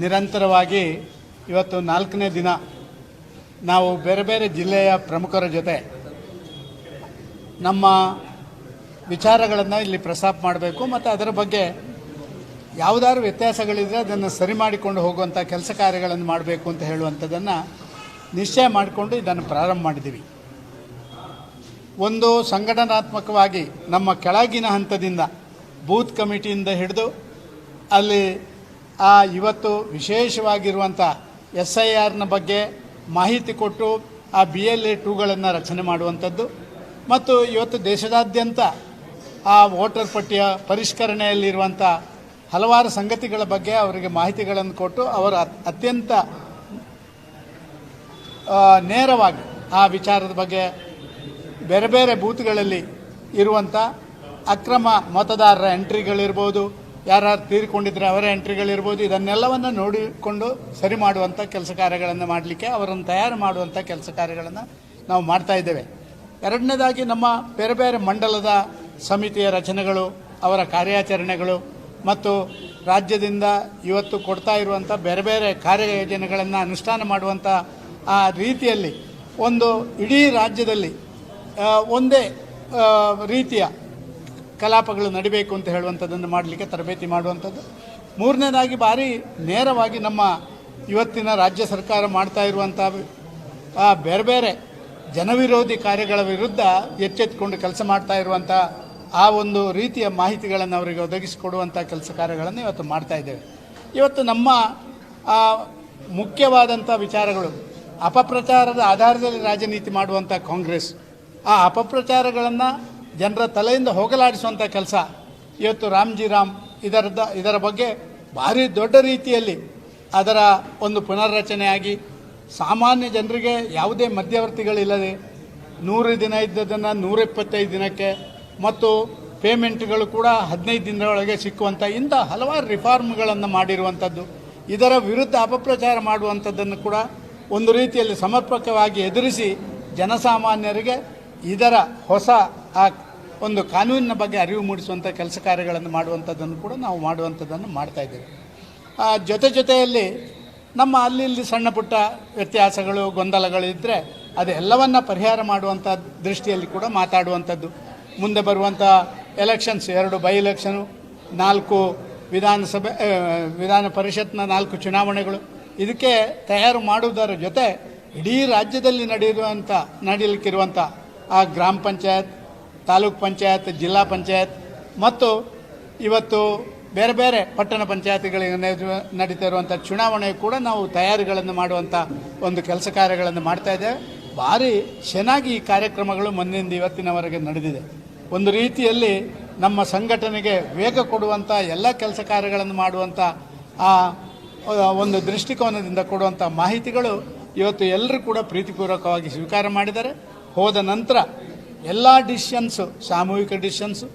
ನಿರಂತರವಾಗಿ ಇವತ್ತು 4ನೇ ದಿನ ನಾವು ಬೇರೆ ಬೇರೆ ಜಿಲ್ಲೆಯ ಪ್ರಮುಖರ ಜೊತೆ ನಮ್ಮ ವಿಚಾರಗಳನ್ನು ಇಲ್ಲಿ ಪ್ರಸ್ತಾಪ ಮಾಡಬೇಕು ಮತ್ತು ಅದರ ಬಗ್ಗೆ ಯಾವುದಾದ್ರು ವ್ಯತ್ಯಾಸಗಳಿದ್ರೆ ಅದನ್ನು ಸರಿ ಮಾಡಿಕೊಂಡು ಹೋಗುವಂಥ ಕೆಲಸ ಕಾರ್ಯಗಳನ್ನು ಮಾಡಬೇಕು ಅಂತ ಹೇಳುವಂಥದ್ದನ್ನು ನಿಶ್ಚಯ ಮಾಡಿಕೊಂಡು ಇದನ್ನು ಪ್ರಾರಂಭ ಮಾಡಿದ್ದೀವಿ. ಒಂದು ಸಂಘಟನಾತ್ಮಕವಾಗಿ ನಮ್ಮ ಕೆಳಗಿನ ಹಂತದಿಂದ ಬೂತ್ ಕಮಿಟಿಯಿಂದ ಹಿಡಿದು ಅಲ್ಲಿ ಇವತ್ತು ವಿಶೇಷವಾಗಿರುವಂಥ SIRನ ಬಗ್ಗೆ ಮಾಹಿತಿ ಕೊಟ್ಟು ಆ BLA 2ಗಳನ್ನು ರಚನೆ ಮಾಡುವಂಥದ್ದು ಮತ್ತು ಇವತ್ತು ದೇಶದಾದ್ಯಂತ ಆ ವೋಟರ್ ಪಟ್ಟಿಯ ಪರಿಷ್ಕರಣೆಯಲ್ಲಿರುವಂಥ ಹಲವಾರು ಸಂಗತಿಗಳ ಬಗ್ಗೆ ಅವರಿಗೆ ಮಾಹಿತಿಗಳನ್ನು ಕೊಟ್ಟು ಅವರ ಅತ್ಯಂತ ನೇರವಾಗಿ ಆ ವಿಚಾರದ ಬಗ್ಗೆ ಬೇರೆ ಬೇರೆ ಬೂತ್ಗಳಲ್ಲಿ ಇರುವಂಥ ಅಕ್ರಮ ಮತದಾರರ ಎಂಟ್ರಿಗಳಿರ್ಬೋದು, ಯಾರು ತೀರಿಕೊಂಡಿದ್ರೆ ಅವರ ಎಂಟ್ರಿಗಳಿರ್ಬೋದು, ಇದನ್ನೆಲ್ಲವನ್ನು ನೋಡಿಕೊಂಡು ಸರಿ ಮಾಡುವಂಥ ಕೆಲಸ ಕಾರ್ಯಗಳನ್ನು ಮಾಡಲಿಕ್ಕೆ ಅವರನ್ನು ತಯಾರು ಮಾಡುವಂಥ ಕೆಲಸ ಕಾರ್ಯಗಳನ್ನು ನಾವು ಮಾಡ್ತಾ ಇದ್ದೇವೆ. ಎರಡನೇದಾಗಿ ನಮ್ಮ ಬೇರೆ ಬೇರೆ ಮಂಡಲದ ಸಮಿತಿಯ ರಚನೆಗಳು, ಅವರ ಕಾರ್ಯಾಚರಣೆಗಳು ಮತ್ತು ರಾಜ್ಯದಿಂದ ಇವತ್ತು ಕೊಡ್ತಾ ಇರುವಂಥ ಬೇರೆ ಬೇರೆ ಕಾರ್ಯಯೋಜನೆಗಳನ್ನು ಅನುಷ್ಠಾನ ಮಾಡುವಂಥ ಆ ರೀತಿಯಲ್ಲಿ ಒಂದು ಇಡೀ ರಾಜ್ಯದಲ್ಲಿ ಒಂದೇ ರೀತಿಯ ಕಲಾಪಗಳು ನಡಿಬೇಕು ಅಂತ ಹೇಳುವಂಥದ್ದನ್ನು ಮಾಡಲಿಕ್ಕೆ ತರಬೇತಿ ಮಾಡುವಂಥದ್ದು. ಮೂರನೇದಾಗಿ ಭಾರಿ ನೇರವಾಗಿ ನಮ್ಮ ಇವತ್ತಿನ ರಾಜ್ಯ ಸರ್ಕಾರ ಮಾಡ್ತಾ ಇರುವಂಥ ಬೇರೆ ಬೇರೆ ಜನವಿರೋಧಿ ಕಾರ್ಯಗಳ ವಿರುದ್ಧ ಎಚ್ಚೆತ್ತುಕೊಂಡು ಕೆಲಸ ಮಾಡ್ತಾ ಇರುವಂಥ ಆ ಒಂದು ರೀತಿಯ ಮಾಹಿತಿಗಳನ್ನು ಅವರಿಗೆ ಒದಗಿಸಿಕೊಡುವಂಥ ಕೆಲಸ ಕಾರ್ಯಗಳನ್ನು ಇವತ್ತು ಮಾಡ್ತಾ ಇದ್ದೇವೆ. ಇವತ್ತು ನಮ್ಮ ಮುಖ್ಯವಾದಂಥ ವಿಚಾರಗಳು ಅಪಪ್ರಚಾರದ ಆಧಾರದಲ್ಲಿ ರಾಜನೀತಿ ಮಾಡುವಂಥ ಕಾಂಗ್ರೆಸ್, ಆ ಅಪಪ್ರಚಾರಗಳನ್ನು ಜನರ ತಲೆಯಿಂದ ಹೋಗಲಾಡಿಸುವಂಥ ಕೆಲಸ ಇವತ್ತು ರಾಮ್ಜಿ ರಾಮ್ ಇದರ ಬಗ್ಗೆ ಭಾರಿ ದೊಡ್ಡ ರೀತಿಯಲ್ಲಿ ಅದರ ಒಂದು ಪುನರ್ರಚನೆಯಾಗಿ ಸಾಮಾನ್ಯ ಜನರಿಗೆ ಯಾವುದೇ ಮಧ್ಯವರ್ತಿಗಳಿಲ್ಲದೆ 100 ದಿನ ಇದ್ದದನ್ನು 125 ದಿನಕ್ಕೆ ಮತ್ತು ಪೇಮೆಂಟ್ಗಳು ಕೂಡ 15 ದಿನದೊಳಗೆ ಸಿಕ್ಕುವಂಥ ಇಂಥ ಹಲವಾರು ರಿಫಾರ್ಮ್ಗಳನ್ನು ಮಾಡಿರುವಂಥದ್ದು, ಇದರ ವಿರುದ್ಧ ಅಪಪ್ರಚಾರ ಮಾಡುವಂಥದ್ದನ್ನು ಕೂಡ ಒಂದು ರೀತಿಯಲ್ಲಿ ಸಮರ್ಪಕವಾಗಿ ಎದುರಿಸಿ ಜನಸಾಮಾನ್ಯರಿಗೆ ಇದರ ಹೊಸ ಆ ಒಂದು ಕಾನೂನಿನ ಬಗ್ಗೆ ಅರಿವು ಮೂಡಿಸುವಂಥ ಕೆಲಸ ಕಾರ್ಯಗಳನ್ನು ಮಾಡುವಂಥದ್ದನ್ನು ಕೂಡ ನಾವು ಮಾಡುವಂಥದ್ದನ್ನು ಮಾಡ್ತಾ ಇದ್ದೇವೆ. ಜೊತೆಯಲ್ಲಿ ನಮ್ಮ ಅಲ್ಲಿ ಸಣ್ಣ ಪುಟ್ಟ ವ್ಯತ್ಯಾಸಗಳು ಗೊಂದಲಗಳಿದ್ದರೆ ಅದೆಲ್ಲವನ್ನ ಪರಿಹಾರ ಮಾಡುವಂಥ ದೃಷ್ಟಿಯಲ್ಲಿ ಕೂಡ ಮಾತಾಡುವಂಥದ್ದು. ಮುಂದೆ ಬರುವಂಥ ಎಲೆಕ್ಷನ್ಸ್ 2 ಬೈ ಎಲೆಕ್ಷನು, 4 ವಿಧಾನ ಪರಿಷತ್ನ 4 ಚುನಾವಣೆಗಳು, ಇದಕ್ಕೆ ತಯಾರು ಮಾಡುವುದರ ಜೊತೆ ಇಡೀ ರಾಜ್ಯದಲ್ಲಿ ನಡೀಲಿಕ್ಕಿರುವಂಥ ಆ ಗ್ರಾಮ ಪಂಚಾಯತ್, ತಾಲೂಕ್ ಪಂಚಾಯತ್, ಜಿಲ್ಲಾ ಪಂಚಾಯತ್ ಮತ್ತು ಇವತ್ತು ಬೇರೆ ಬೇರೆ ಪಟ್ಟಣ ಪಂಚಾಯತಿಗಳಿಗೆ ನಡೀತಾ ಇರುವಂಥ ಚುನಾವಣೆ ಕೂಡ ನಾವು ತಯಾರಿಗಳನ್ನು ಮಾಡುವಂಥ ಒಂದು ಕೆಲಸ ಕಾರ್ಯಗಳನ್ನು ಮಾಡ್ತಾ ಇದ್ದೇವೆ. ಭಾರಿ ಚೆನ್ನಾಗಿ ಈ ಕಾರ್ಯಕ್ರಮಗಳು ಮೊನ್ನೆಯಿಂದ ಇವತ್ತಿನವರೆಗೆ ನಡೆದಿದೆ. ಒಂದು ರೀತಿಯಲ್ಲಿ ನಮ್ಮ ಸಂಘಟನೆಗೆ ವೇಗ ಕೊಡುವಂಥ ಎಲ್ಲ ಕೆಲಸ ಕಾರ್ಯಗಳನ್ನು ಮಾಡುವಂಥ ಆ ಒಂದು ದೃಷ್ಟಿಕೋನದಿಂದ ಕೊಡುವಂಥ ಮಾಹಿತಿಗಳು ಇವತ್ತು ಎಲ್ಲರೂ ಕೂಡ ಪ್ರೀತಿಪೂರ್ವಕವಾಗಿ ಸ್ವೀಕಾರ ಮಾಡಿದ್ದಾರೆ. ಹೋದ ನಂತರ ಎಲ್ಲ ಡಿಸಿಷನ್ಸು ಸಾಮೂಹಿಕ ಡಿಸಿಷನ್ಸು,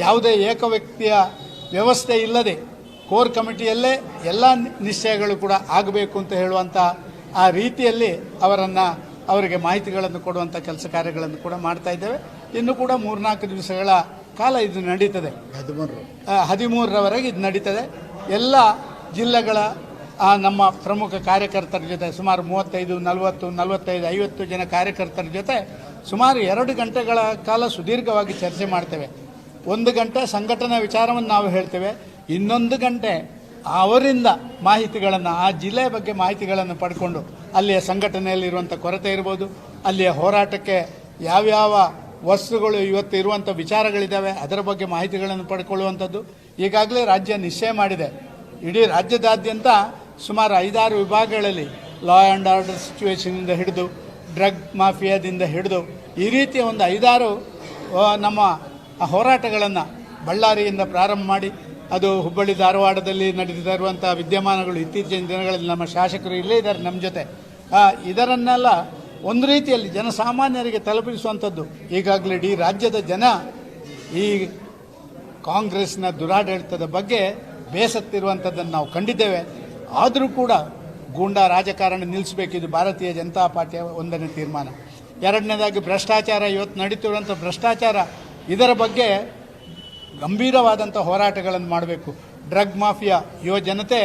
ಯಾವುದೇ ಏಕ ವ್ಯಕ್ತಿಯ ವ್ಯವಸ್ಥೆ ಇಲ್ಲದೆ ಕೋರ್ ಕಮಿಟಿಯಲ್ಲೇ ಎಲ್ಲ ನಿಶ್ಚಯಗಳು ಕೂಡ ಆಗಬೇಕು ಅಂತ ಹೇಳುವಂಥ ಆ ರೀತಿಯಲ್ಲಿ ಅವರಿಗೆ ಮಾಹಿತಿಗಳನ್ನು ಕೊಡುವಂಥ ಕೆಲಸ ಕಾರ್ಯಗಳನ್ನು ಕೂಡ ಮಾಡ್ತಾ ಇದ್ದೇವೆ. ಇನ್ನು ಕೂಡ 3-4 ದಿವಸಗಳ ಕಾಲ ಇದು ನಡೀತದೆ, 13ರವರೆಗೆ ಇದು ನಡೀತದೆ. ಎಲ್ಲ ಜಿಲ್ಲೆಗಳ ನಮ್ಮ ಪ್ರಮುಖ ಕಾರ್ಯಕರ್ತರ ಜೊತೆ ಸುಮಾರು 35, 40, 45, 50 ಜನ ಕಾರ್ಯಕರ್ತರ ಜೊತೆ ಸುಮಾರು 2 ಗಂಟೆಗಳ ಕಾಲ ಸುದೀರ್ಘವಾಗಿ ಚರ್ಚೆ ಮಾಡ್ತೇವೆ. 1 ಗಂಟೆ ಸಂಘಟನಾ ವಿಚಾರವನ್ನು ನಾವು ಹೇಳ್ತೇವೆ, ಇನ್ನೊಂದು ಗಂಟೆ ಅವರಿಂದ ಮಾಹಿತಿಗಳನ್ನು, ಆ ಜಿಲ್ಲೆಯ ಬಗ್ಗೆ ಮಾಹಿತಿಗಳನ್ನು ಪಡ್ಕೊಂಡು ಅಲ್ಲಿಯ ಸಂಘಟನೆಯಲ್ಲಿರುವಂಥ ಕೊರತೆ ಇರ್ಬೋದು, ಅಲ್ಲಿಯ ಹೋರಾಟಕ್ಕೆ ಯಾವ್ಯಾವ ವಸ್ತುಗಳು ಇವತ್ತು ಇರುವಂಥ ವಿಚಾರಗಳಿದ್ದಾವೆ ಅದರ ಬಗ್ಗೆ ಮಾಹಿತಿಗಳನ್ನು ಪಡ್ಕೊಳ್ಳುವಂಥದ್ದು. ಈಗಾಗಲೇ ರಾಜ್ಯ ನಿಶ್ಚಯ ಮಾಡಿದೆ, ಇಡೀ ರಾಜ್ಯದಾದ್ಯಂತ ಸುಮಾರು 5-6 ವಿಭಾಗಗಳಲ್ಲಿ ಲಾ ಆ್ಯಂಡ್ ಆರ್ಡರ್ ಸಿಚುವೇಷನಿಂದ ಹಿಡಿದು ಡ್ರಗ್ ಮಾಫಿಯಾದಿಂದ ಹಿಡಿದು ಈ ರೀತಿಯ ಒಂದು 5-6 ನಮ್ಮ ಹೋರಾಟಗಳನ್ನು ಬಳ್ಳಾರಿಯಿಂದ ಪ್ರಾರಂಭ ಮಾಡಿ ಅದು ಹುಬ್ಬಳ್ಳಿ ಧಾರವಾಡದಲ್ಲಿ ನಡೀತಾ ಇರುವಂಥ ವಿದ್ಯಮಾನಗಳು ಇತ್ತೀಚಿನ ದಿನಗಳಲ್ಲಿ ನಮ್ಮ ಶಾಸಕರು ಇಲ್ಲೇ ಇದ್ದಾರೆ ನಮ್ಮ ಜೊತೆ, ಇದರನ್ನೆಲ್ಲ ಒಂದು ರೀತಿಯಲ್ಲಿ ಜನಸಾಮಾನ್ಯರಿಗೆ ತಲುಪಿಸುವಂಥದ್ದು. ಈಗಾಗಲೇ ಇಡೀ ರಾಜ್ಯದ ಜನ ಈ ಕಾಂಗ್ರೆಸ್ನ ದುರಾಡಳಿತದ ಬಗ್ಗೆ ಬೇಸತ್ತಿರುವಂಥದ್ದನ್ನು ನಾವು ಕಂಡಿದ್ದೇವೆ. ಆದರೂ ಕೂಡ ಗೂಂಡಾ ರಾಜಕಾರಣ ನಿಲ್ಲಿಸಬೇಕಿದು ಭಾರತೀಯ ಜನತಾ ಪಾರ್ಟಿಯ 1ನೇ ತೀರ್ಮಾನ. ಎರಡನೇದಾಗಿ ಭ್ರಷ್ಟಾಚಾರ, ಇವತ್ತು ನಡೀತಿರುವಂಥ ಭ್ರಷ್ಟಾಚಾರ, ಇದರ ಬಗ್ಗೆ ಗಂಭೀರವಾದಂಥ ಹೋರಾಟಗಳನ್ನು ಮಾಡಬೇಕು. ಡ್ರಗ್ ಮಾಫಿಯಾ ಯುವ ಜನತೆ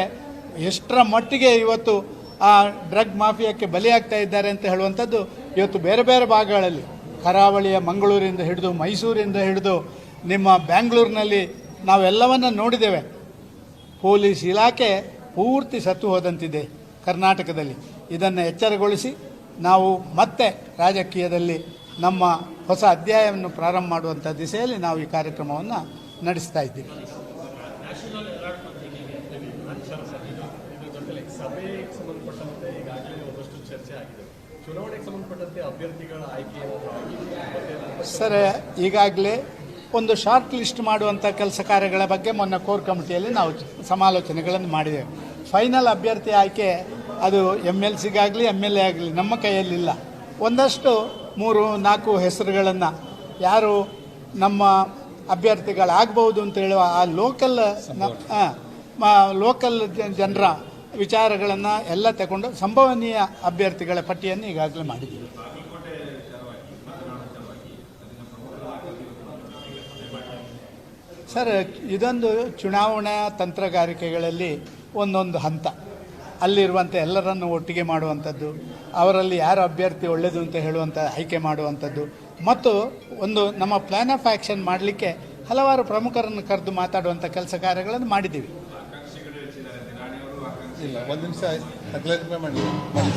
ಎಷ್ಟರ ಮಟ್ಟಿಗೆ ಇವತ್ತು ಆ ಡ್ರಗ್ ಮಾಫಿಯಾಕ್ಕೆ ಬಲಿಯಾಗ್ತಾ ಇದ್ದಾರೆ ಅಂತ ಹೇಳುವಂಥದ್ದು ಇವತ್ತು ಬೇರೆ ಬೇರೆ ಭಾಗಗಳಲ್ಲಿ ಕರಾವಳಿಯ ಮಂಗಳೂರಿಂದ ಹಿಡಿದು ಮೈಸೂರಿಂದ ಹಿಡಿದು ನಿಮ್ಮ ಬ್ಯಾಂಗ್ಳೂರಿನಲ್ಲಿ ನಾವೆಲ್ಲವನ್ನು ನೋಡಿದ್ದೇವೆ. ಪೊಲೀಸ್ ಇಲಾಖೆ ಪೂರ್ತಿ ಸತ್ತು ಹೋದಂತಿದೆ ಕರ್ನಾಟಕದಲ್ಲಿ. ಇದನ್ನು ಎಚ್ಚರಗೊಳಿಸಿ ನಾವು ಮತ್ತೆ ರಾಜಕೀಯದಲ್ಲಿ ನಮ್ಮ ಹೊಸ ಅಧ್ಯಾಯವನ್ನು ಪ್ರಾರಂಭ ಮಾಡುವಂಥ ದಿಸೆಯಲ್ಲಿ ನಾವು ಈ ಕಾರ್ಯಕ್ರಮವನ್ನು ನಡೆಸ್ತಾ ಇದ್ದೀವಿ. ಸಭೆಗೆ ಸಂಬಂಧಪಟ್ಟಂತೆ ಈಗಾಗಲೇ ಒಂದಷ್ಟು ಚರ್ಚೆ ಆಗಿದೆ. ಚುನಾವಣೆಗೆ ಸಂಬಂಧಪಟ್ಟಂತೆ ಅಭ್ಯರ್ಥಿಗಳ ಆಯ್ಕೆ ಸರ್, ಈಗಾಗಲೇ ಒಂದು ಶಾರ್ಟ್ ಲಿಸ್ಟ್ ಮಾಡುವಂಥ ಕೆಲಸ ಕಾರ್ಯಗಳ ಬಗ್ಗೆ ಮೊನ್ನೆ ಕೋರ್ ಕಮಿಟಿಯಲ್ಲಿ ನಾವು ಸಮಾಲೋಚನೆಗಳನ್ನು ಮಾಡಿದ್ದೇವೆ. ಫೈನಲ್ ಅಭ್ಯರ್ಥಿ ಆಯ್ಕೆ ಅದು MLCಗಾಗಲಿ MLA ಆಗಲಿ ನಮ್ಮ ಕೈಯಲ್ಲಿಲ್ಲ. ಒಂದಷ್ಟು 3-4 ಹೆಸರುಗಳನ್ನು ಯಾರು ನಮ್ಮ ಅಭ್ಯರ್ಥಿಗಳಾಗಬಹುದು ಅಂತ ಹೇಳುವ ಆ ಲೋಕಲ್ ಜನರ ವಿಚಾರಗಳನ್ನು ಎಲ್ಲ ತಗೊಂಡು ಸಂಭವನೀಯ ಅಭ್ಯರ್ಥಿಗಳ ಪಟ್ಟಿಯನ್ನು ಈಗಾಗಲೇ ಮಾಡಿದ್ದೀವಿ. ಸರ್, ಇದೊಂದು ಚುನಾವಣಾ ತಂತ್ರಗಾರಿಕೆಗಳಲ್ಲಿ ಒಂದೊಂದು ಹಂತ. ಅಲ್ಲಿರುವಂಥ ಎಲ್ಲರನ್ನು ಒಟ್ಟಿಗೆ ಮಾಡುವಂಥದ್ದು, ಅವರಲ್ಲಿ ಯಾರು ಅಭ್ಯರ್ಥಿ ಒಳ್ಳೆಯದು ಅಂತ ಹೇಳುವಂಥ ಆಯ್ಕೆ ಮಾಡುವಂಥದ್ದು, ಮತ್ತು ಒಂದು ನಮ್ಮ ಪ್ಲ್ಯಾನ್ ಆಫ್ ಆ್ಯಕ್ಷನ್ ಮಾಡಲಿಕ್ಕೆ ಹಲವಾರು ಪ್ರಮುಖರನ್ನು ಕರೆದು ಮಾತಾಡುವಂಥ ಕೆಲಸ ಕಾರ್ಯಗಳನ್ನು ಮಾಡಿದ್ದೀವಿ. ಇಲ್ಲ, ಒಂದು ನಿಮಿಷ ಮಾಡಿ